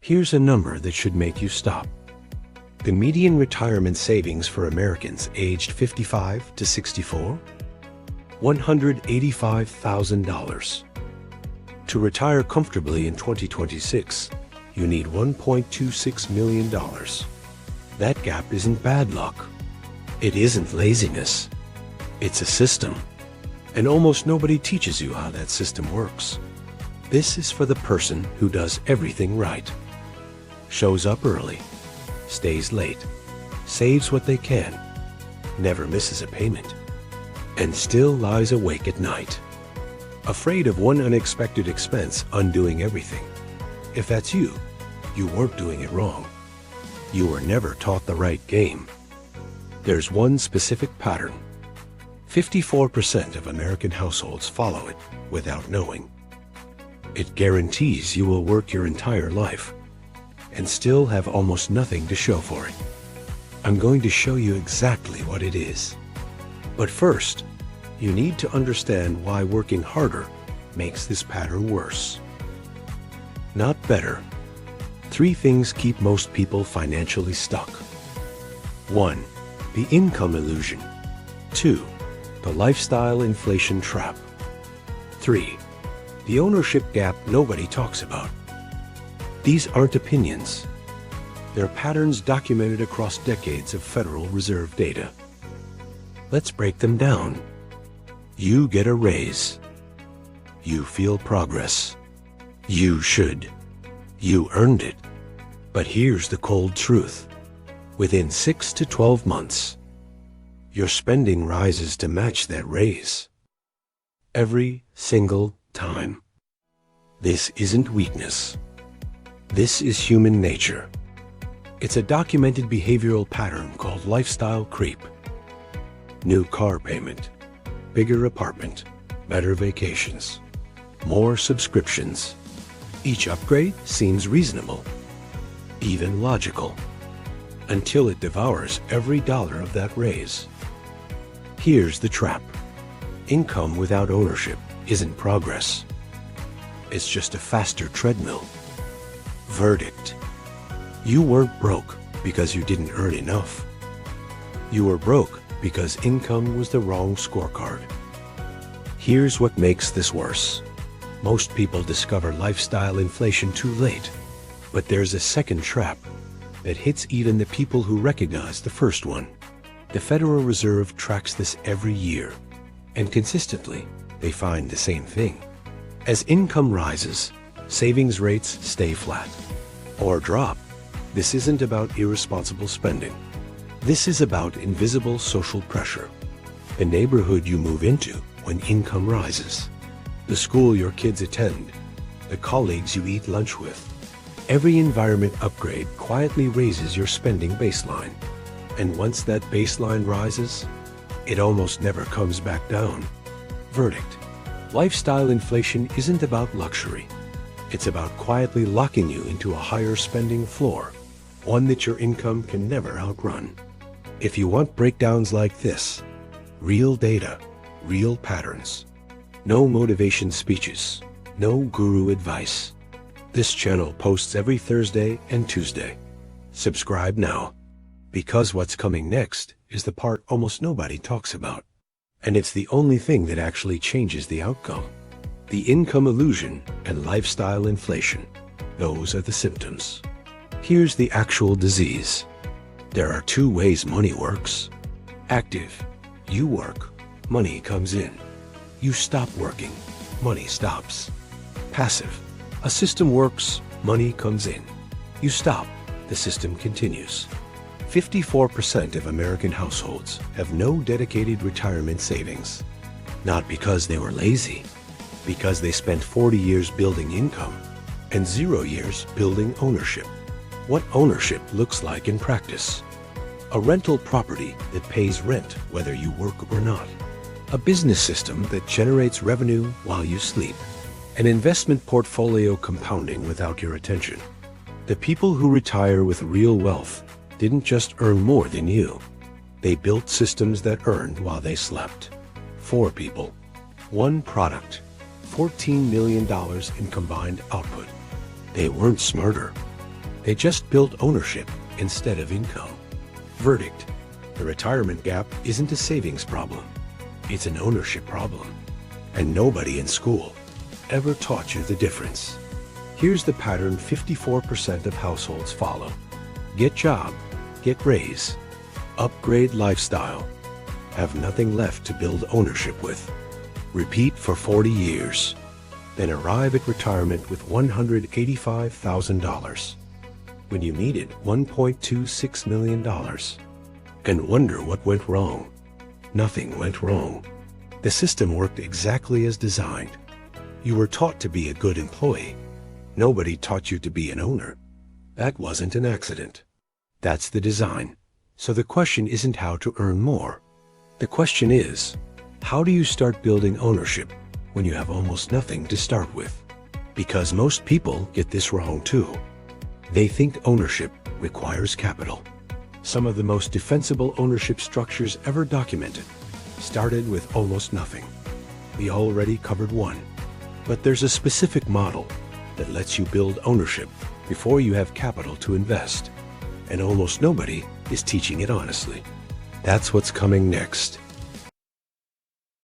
Here's a number that should make you stop. The median retirement savings for Americans aged 55 to 64? $185,000. To retire comfortably in 2026, you need $1.26 million. That gap isn't bad luck. It isn't laziness. It's a system. And almost nobody teaches you how that system works. This is for the person who does everything right. Shows up early, stays late, saves what they can, never misses a payment, and still lies awake at night, afraid of one unexpected expense undoing everything. If that's you, you weren't doing it wrong. You were never taught the right game. There's one specific pattern. 54% of American households follow it without knowing. It guarantees you will work your entire life and still have almost nothing to show for it. I'm going to show you exactly what it is. But first, you need to understand why working harder makes this pattern worse. Not better. 3 things keep most people financially stuck. 1. The income illusion. 2. The lifestyle inflation trap. 3. The ownership gap nobody talks about. These aren't opinions. They're patterns documented across decades of Federal Reserve data. Let's break them down. You get a raise. You feel progress. You should. You earned it. But here's the cold truth. Within 6 to 12 months, your spending rises to match that raise. Every single time. This isn't weakness. This is human nature. It's a documented behavioral pattern called lifestyle creep. New car payment, bigger apartment, better vacations, more subscriptions. Each upgrade seems reasonable, even logical, until it devours every dollar of that raise. Here's the trap. Income without ownership isn't progress. It's just a faster treadmill. Verdict. You weren't broke because you didn't earn enough. You were broke because income was the wrong scorecard. Here's what makes this worse. Most people discover lifestyle inflation too late, but there's a second trap that hits even the people who recognize the first one. The Federal Reserve tracks this every year, and consistently, they find the same thing. As income rises, savings rates stay flat or drop. This isn't about irresponsible spending. This is about invisible social pressure. The neighborhood you move into when income rises. The school your kids attend. The colleagues you eat lunch with. Every environment upgrade quietly raises your spending baseline. And once that baseline rises, it almost never comes back down. Verdict. Lifestyle inflation isn't about luxury. It's about quietly locking you into a higher spending floor, one that your income can never outrun. If you want breakdowns like this, real data, real patterns, no motivation speeches, no guru advice. This channel posts every Thursday and Tuesday. Subscribe now, because what's coming next is the part almost nobody talks about. And it's the only thing that actually changes the outcome. The income illusion and lifestyle inflation. Those are the symptoms. Here's the actual disease. There are 2 ways money works. Active. You work, money comes in. You stop working, money stops. Passive. A system works, money comes in. You stop, the system continues. 54% of American households have no dedicated retirement savings. Not because they were lazy, because they spent 40 years building income and 0 years building ownership. What ownership looks like in practice. A rental property that pays rent whether you work or not. A business system that generates revenue while you sleep. An investment portfolio compounding without your attention. The people who retire with real wealth didn't just earn more than you. They built systems that earned while they slept. 4 people, 1 product, $14 million in combined output. They weren't smarter. They just built ownership instead of income. Verdict: the retirement gap isn't a savings problem. It's an ownership problem. And nobody in school ever taught you the difference. Here's the pattern 54% of households follow. Get job, get raise, upgrade lifestyle, have nothing left to build ownership with. Repeat for 40 years, then arrive at retirement with $185,000 when you needed $1.26 million. And wonder what went wrong. Nothing went wrong. The system worked exactly as designed. You were taught to be a good employee. Nobody taught you to be an owner. That wasn't an accident. That's the design. So the question isn't how to earn more. The question is, how do you start building ownership when you have almost nothing to start with? Because most people get this wrong too. They think ownership requires capital. Some of the most defensible ownership structures ever documented started with almost nothing. We already covered one. But there's a specific model that lets you build ownership before you have capital to invest. And almost nobody is teaching it honestly. That's what's coming next.